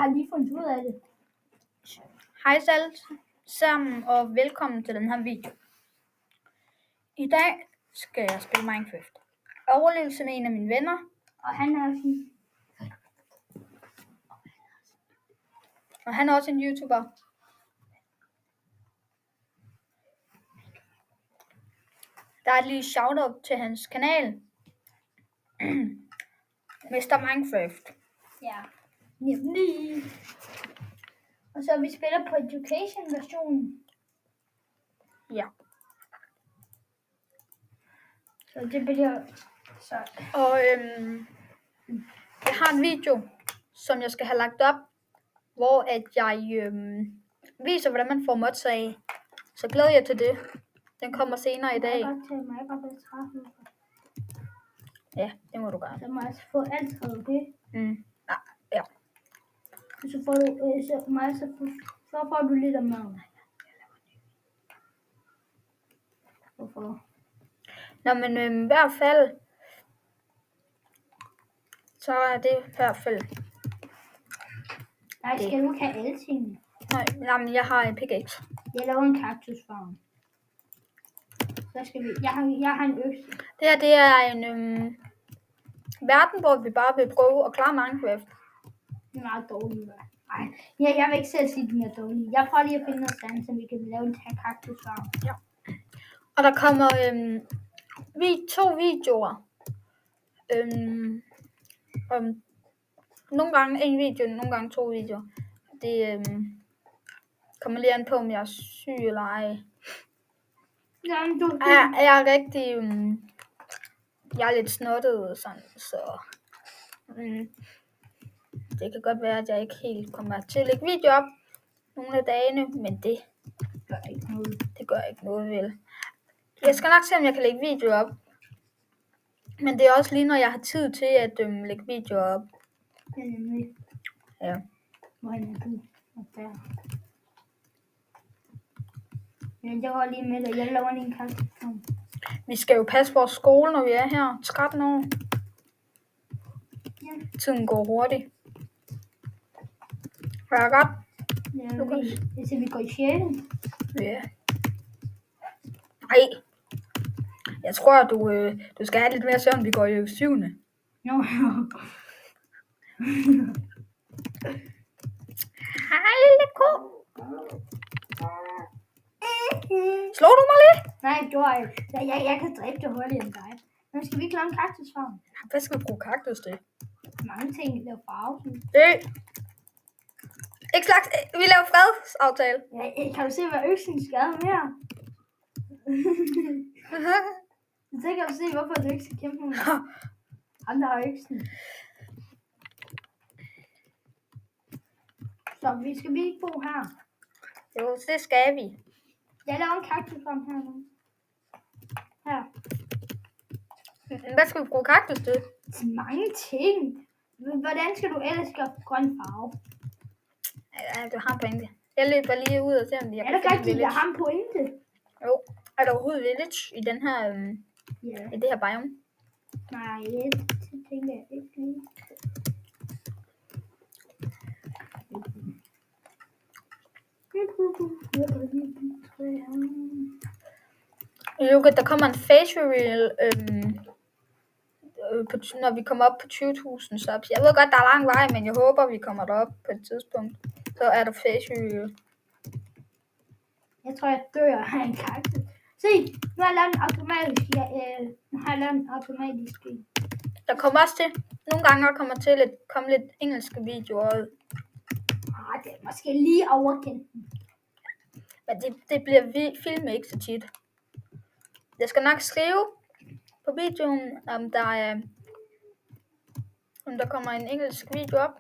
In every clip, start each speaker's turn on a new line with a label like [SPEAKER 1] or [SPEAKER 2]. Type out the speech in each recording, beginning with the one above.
[SPEAKER 1] har lige fundet ud af det.
[SPEAKER 2] Hej alle sammen, og velkommen til den her video. I dag skal jeg spille Minecraft. Overlevelse med en af mine venner.
[SPEAKER 1] Og han er sådan...
[SPEAKER 2] Og han er også en YouTuber. Der er et lille shoutout til hans kanal. Mr. Minecraft.
[SPEAKER 1] Ja, nemlig. Og så vi spiller på Education-versionen.
[SPEAKER 2] Ja.
[SPEAKER 1] Så det bliver... Så...
[SPEAKER 2] Og jeg har en video, som jeg skal have lagt op, hvor at jeg viser, hvordan man får mods af. Så glæder jeg til det. Den kommer senere i dag.
[SPEAKER 1] Må jeg godt være træt?
[SPEAKER 2] Ja, det må du gøre.
[SPEAKER 1] Så må jeg få alt skrevet, okay?
[SPEAKER 2] Ja.
[SPEAKER 1] Så får du... så får du lidt af maden. Hvorfor?
[SPEAKER 2] Nå, men i hvert fald, så er det i hvert fald.
[SPEAKER 1] Nej, skal du ikke have alle tingene?
[SPEAKER 2] Nej, men jeg har en pickaxe.
[SPEAKER 1] Jeg laver en kaktusfarm. Så skal vi... Jeg har en økse.
[SPEAKER 2] Det her, det er en verden, hvor vi bare vil prøve at klare Minecraft.
[SPEAKER 1] Det er meget dårligt, hva'? Nej, jeg vil ikke selv sige, at den er dårlig. Jeg prøver lige at finde noget sand, så vi kan lave en kaktusfarm.
[SPEAKER 2] Ja. Og der kommer 2 videoer. Nogle gange en video, nogle gange 2 videoer. Det kommer lige an på, om jeg er syg eller ej.
[SPEAKER 1] Jamen, du...
[SPEAKER 2] Jeg er rigtig... jeg er lidt snottet, sådan, så... det kan godt være, at jeg ikke helt kommer til at lægge video op nogle af dagene, men det
[SPEAKER 1] gør ikke noget.
[SPEAKER 2] Det gør ikke noget, vel. Jeg skal nok se, om jeg kan lægge video op. Men det er også lige, når jeg har tid til at lægge video op.
[SPEAKER 1] Det er nemlig.
[SPEAKER 2] Ja.
[SPEAKER 1] Hvor er du? Der. Jeg var lige med dig. Jeg laver lige en kaktusfarm.
[SPEAKER 2] Vi skal jo passe vores skole, når vi er her. 13 år.
[SPEAKER 1] Ja.
[SPEAKER 2] Tiden går hurtigt. Var jeg godt?
[SPEAKER 1] Ja, Lukas. Vi går i 6.
[SPEAKER 2] Ja. Nej. Jeg tror, du skal have lidt mere søvn. Vi går jo i 7.
[SPEAKER 1] Nå.
[SPEAKER 2] Hej, lille ko. Slår du mig lige?
[SPEAKER 1] Nej, jeg kan dræbe det hurtigere end dig. Nu skal vi ikke lave en kaktusfarm.
[SPEAKER 2] Hvad skal vi bruge kaktus til?
[SPEAKER 1] Mange ting laver farve.
[SPEAKER 2] Ikke slags. Vi laver fredsaftale.
[SPEAKER 1] Ja, kan du se, hvad øksen skal mere? Så kan du se, hvorfor du ikke skal kæmpe med andre har øksen. Så skal vi ikke bo her?
[SPEAKER 2] Jo, det skal vi.
[SPEAKER 1] Jeg laver en kaktusfarm her nu. Her.
[SPEAKER 2] Hvad skal vi bruge kaktus til?
[SPEAKER 1] Til mange ting. Hvordan skal du ellers gøre grøn farve?
[SPEAKER 2] Ja, du har en pointe. Jeg løber lige ud og ser, om jeg
[SPEAKER 1] kan finde village. Jeg har en pointe.
[SPEAKER 2] Jo, er der overhovedet village i den her, i det her biome?
[SPEAKER 1] Nej, det tænker jeg ikke lige.
[SPEAKER 2] Lukas, der kommer en face reveal, når vi kommer op på 20.000 subs. Jeg ved godt, der er lang vej, men jeg håber, vi kommer derop på et tidspunkt. Så er der face reveal.
[SPEAKER 1] Jeg tror, jeg dør af en kaktus. Se, nu har jeg lavet en automatisk.
[SPEAKER 2] Der kommer også til, nogle gange der kommer til at komme lidt engelske videoer ud.
[SPEAKER 1] Det er måske lige overkendt.
[SPEAKER 2] Men det bliver filmet ikke så tit. Jeg skal nok skrive på videoen, om der kommer en engelsk video op.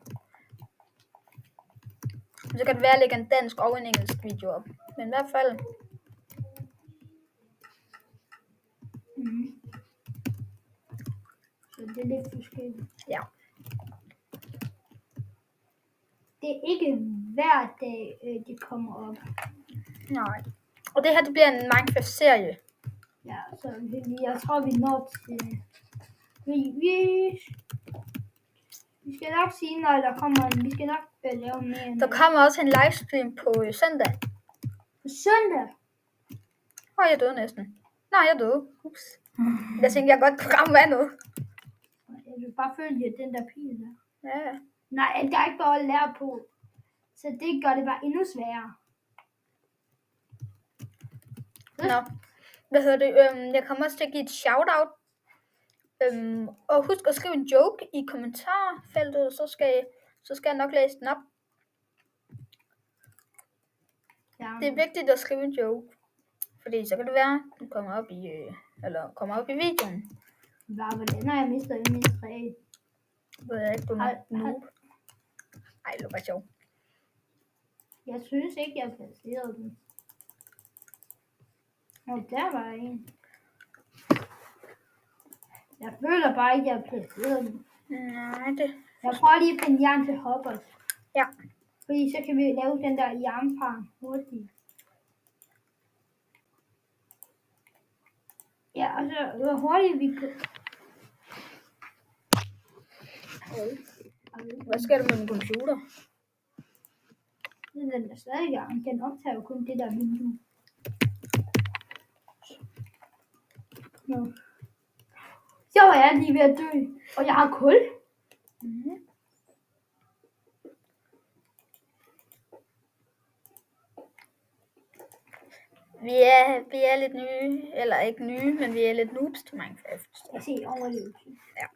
[SPEAKER 2] Så kan det være, at lægge en dansk og en engelsk video op. Men i hvert fald.
[SPEAKER 1] Så det er lidt forskelligt.
[SPEAKER 2] Ja.
[SPEAKER 1] Det er ikke hver dag, det kommer op.
[SPEAKER 2] Nej. Og det her, det bliver en Minecraft-serie.
[SPEAKER 1] Ja, så jeg tror, vi når til... Vi skal nok sige, når der kommer en. Vi skal nok lave mere end
[SPEAKER 2] Der kommer også en livestream på søndag.
[SPEAKER 1] på søndag.
[SPEAKER 2] Jeg døde næsten. Nej, jeg døde. Ups. Jeg tænkte, jeg godt kunne ramme vandet.
[SPEAKER 1] Jeg vil bare følge den der pil der.
[SPEAKER 2] Ja.
[SPEAKER 1] Nej, der er ikke noget at lære på. Så det gør det bare endnu sværere.
[SPEAKER 2] Nå. Hvad hedder det? Jeg kommer også til at give et shout-out. Og husk at skrive en joke i kommentarfeltet, så skal jeg nok læse den op.
[SPEAKER 1] Ja.
[SPEAKER 2] Det er vigtigt at skrive en joke. Fordi så kan det være, at den kommer op i videoen.
[SPEAKER 1] Hvordan har jeg mistet min træ?
[SPEAKER 2] Ved jeg ikke, du er noob. Ej, det var sjovt.
[SPEAKER 1] Jeg synes ikke, jeg placerede den. Og der var en. Jeg føler bare ikke, jeg placerede den.
[SPEAKER 2] Nej, det...
[SPEAKER 1] Jeg prøver lige at finde jern til hoppers.
[SPEAKER 2] Ja.
[SPEAKER 1] Fordi så kan vi lave den der jernfarm hurtigt. Ja, og så hvor hurtigt vi kan...
[SPEAKER 2] Hvad sker der med min computer?
[SPEAKER 1] Den er stadig i gang. Den optager jo kun det der vindue. Nå. Så er jeg lige ved at dø. Og jeg har kul.
[SPEAKER 2] Mm-hmm. Vi er lidt nye, eller ikke nye, men vi er lidt noobs til Minecraft.
[SPEAKER 1] Jeg ser overlevelse.
[SPEAKER 2] Ja.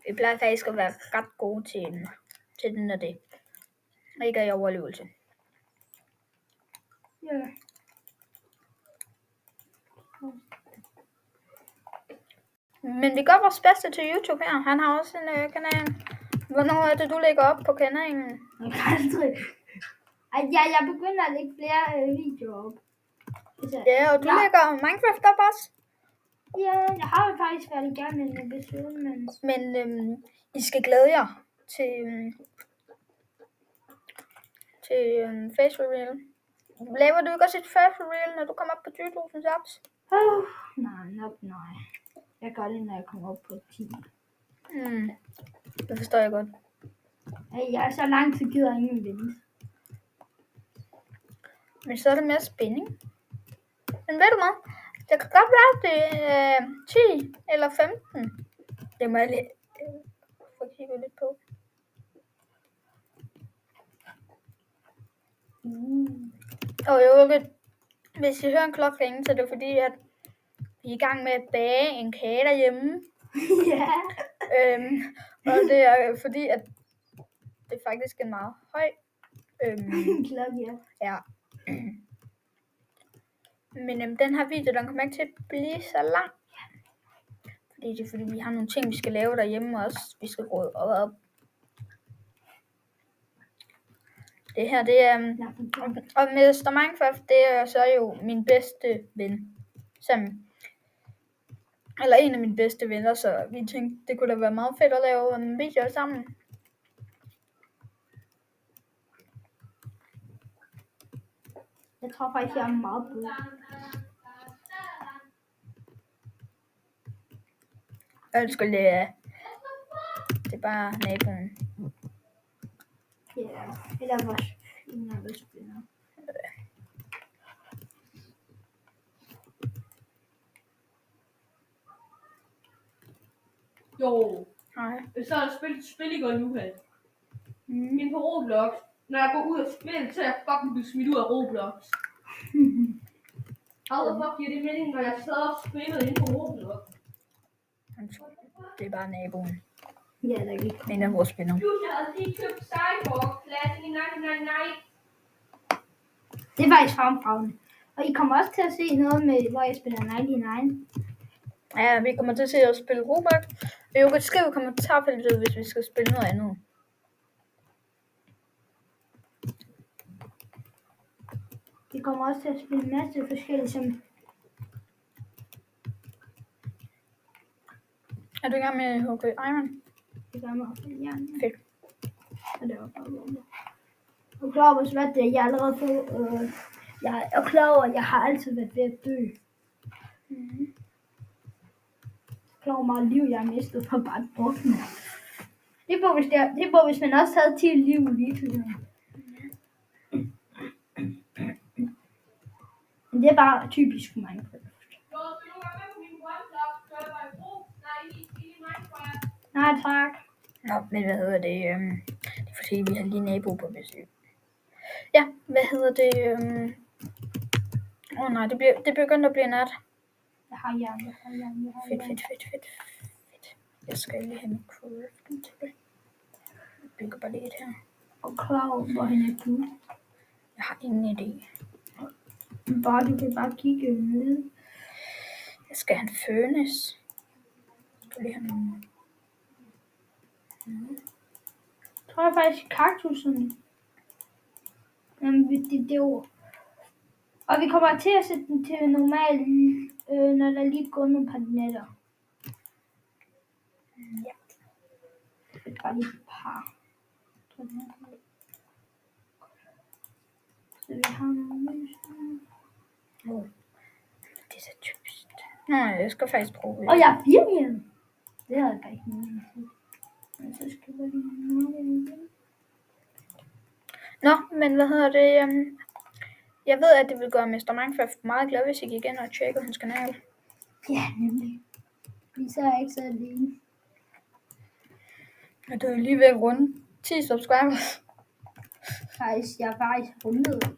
[SPEAKER 2] Vi plejer faktisk at være ret gode til den og det. Og ikke i overlevelse.
[SPEAKER 1] Ja.
[SPEAKER 2] Men vi gør vores bedste til YouTube her. Han har også en kanal. Hvornår er det, du lægger op på kanalen?
[SPEAKER 1] Jeg kan aldrig. Jeg begynder at lægge flere videoer op.
[SPEAKER 2] Ja, og du lægger Minecraft op også?
[SPEAKER 1] Ja, jeg har jo faktisk været i gang med en episode,
[SPEAKER 2] Men I skal glæde jer til face reveal. Laver du ikke også et face reveal, når du kommer op på 20.000 subs?
[SPEAKER 1] Nej. Jeg gør det, når jeg kommer op på 10.
[SPEAKER 2] Det forstår jeg godt.
[SPEAKER 1] Jeg er så lang tid gider ingen vente.
[SPEAKER 2] Men så er det mere spænding. Men ved du hvad? Det kan godt være, at det er 10 eller 15. Det må jeg lige få kigget lidt på. Og i øvrigt, hvis I hører en klokke ringe, så er det fordi, at vi er i gang med at bage en kage derhjemme.
[SPEAKER 1] Ja.
[SPEAKER 2] Og det er fordi, at det er faktisk en meget høj
[SPEAKER 1] klokke,
[SPEAKER 2] ja. Men den her video, den kommer ikke til at blive så lang. Fordi det er fordi, vi har nogle ting, vi skal lave derhjemme også. Vi skal råde op. Det her, det er... Og Mr. Minecraft, det er så jo min bedste ven. Eller en af mine bedste venner, så vi tænkte, det kunne da være meget fedt at lave en video sammen.
[SPEAKER 1] Jeg tror faktisk, jeg er meget blød.
[SPEAKER 2] Undskyld, det er bare naboen.
[SPEAKER 1] Ja, eller vores spiller.
[SPEAKER 3] Jo.
[SPEAKER 2] Nej.
[SPEAKER 3] Så er der spil i går nu her. Inde på Roblox. Når jeg går ud og spiller, så er jeg fucking blevet smidt ud af Roblox. Hvorfor giver det mening, når jeg sidder og spiller inde på Roblox?
[SPEAKER 2] Det er bare naboen.
[SPEAKER 1] Ja, der er ikke.
[SPEAKER 2] En af vores venner.
[SPEAKER 3] Jeg havde lige købt Cyborg Classic i 1999.
[SPEAKER 1] Det er faktisk fremragende. Og I kommer også til at se noget med, hvor jeg spiller 99.
[SPEAKER 2] Ja, vi kommer til at se at spille Roblox. Og jeg kan skrive i kommentarfeltet, hvis vi skal spille noget andet.
[SPEAKER 1] Vi kommer også til at spille en masse forskellige, som...
[SPEAKER 2] Er du i gang med HK Iron?
[SPEAKER 1] Det gør mig også jern.
[SPEAKER 2] Fedt.
[SPEAKER 1] Og det var bare godt. Og klar over, hvad det er, jeg allerede på... jeg er klar over, at jeg har altid været ved at dø. klar hvor meget liv, jeg har mistet for bare at drukne. Det var, hvis man også havde 10 liv i virkeligheden. Men det er bare typisk Minecraft. Nej, tak.
[SPEAKER 2] Nå, men hvad hedder det? Det er fordi, vi har lige nabo på besøg. Ja, hvad hedder det? Nej, det begynder at blive nat.
[SPEAKER 1] Jeg har jern.
[SPEAKER 2] Fedt. Jeg skal lige have min crafting til det. Jeg bygger bare lidt her.
[SPEAKER 1] Og klar, hvorhen er du?
[SPEAKER 2] Jeg har ingen idé.
[SPEAKER 1] Du kan bare kigge ned.
[SPEAKER 2] Jeg skal have en furnace. Jeg skal lige have nogle...
[SPEAKER 1] Jeg tror faktisk kaktusen. Det er jo... Og vi kommer til at sætte den til normal, når der lige går nogle par nætter.
[SPEAKER 2] Ja.
[SPEAKER 1] Det er bare lige et par. Så vi har nogle lys.
[SPEAKER 2] Det er så typisk. Nå, jeg skal faktisk prøve.
[SPEAKER 1] Og jeg er 4 igen. Det havde jeg ikke nogen. Men så skal vi lige...
[SPEAKER 2] Nå, men hvad hedder det? Jeg ved, at det vil gøre Mr. Minecraft meget glad, hvis I gik ind og tjekkede hans kanal.
[SPEAKER 1] Ja, nemlig. Vi så er ikke så alene.
[SPEAKER 2] Og du er lige ved at runde 10 subscribers.
[SPEAKER 1] Faktisk, jeg er faktisk 100.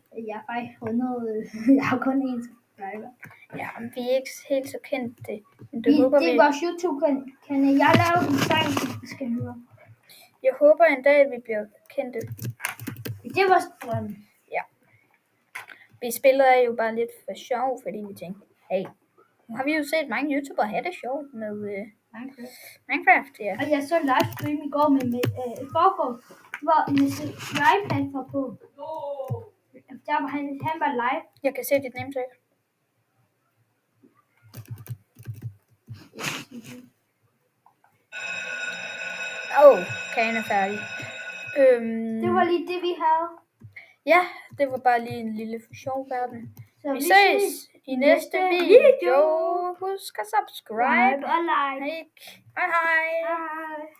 [SPEAKER 1] Jeg har kun 1 subscriber.
[SPEAKER 2] Ja, vi er ikke helt så kendte. Men
[SPEAKER 1] Det er vores YouTube-kanal. Jeg har lavet en sang, vi skal høre.
[SPEAKER 2] Jeg håber en dag, at vi bliver kendte.
[SPEAKER 1] Det var drøm.
[SPEAKER 2] Ja. Vi spiller jo bare lidt for sjov, fordi vi tænkte, hey, nu har vi jo set mange YouTubere have det sjovt med Minecraft, ja.
[SPEAKER 1] Og jeg så livestream i går med Borgo, hvor Mr. iPad var på. Der var han var live.
[SPEAKER 2] Jeg kan se dit name tag. Kagen er færdig.
[SPEAKER 1] Det var lige det, vi havde.
[SPEAKER 2] Ja, det var bare lige en lille for sjov verden.
[SPEAKER 1] Så
[SPEAKER 2] Vi ses i næste video. Husk at subscribe.
[SPEAKER 1] Og like.
[SPEAKER 2] Hej hej.
[SPEAKER 1] Hej.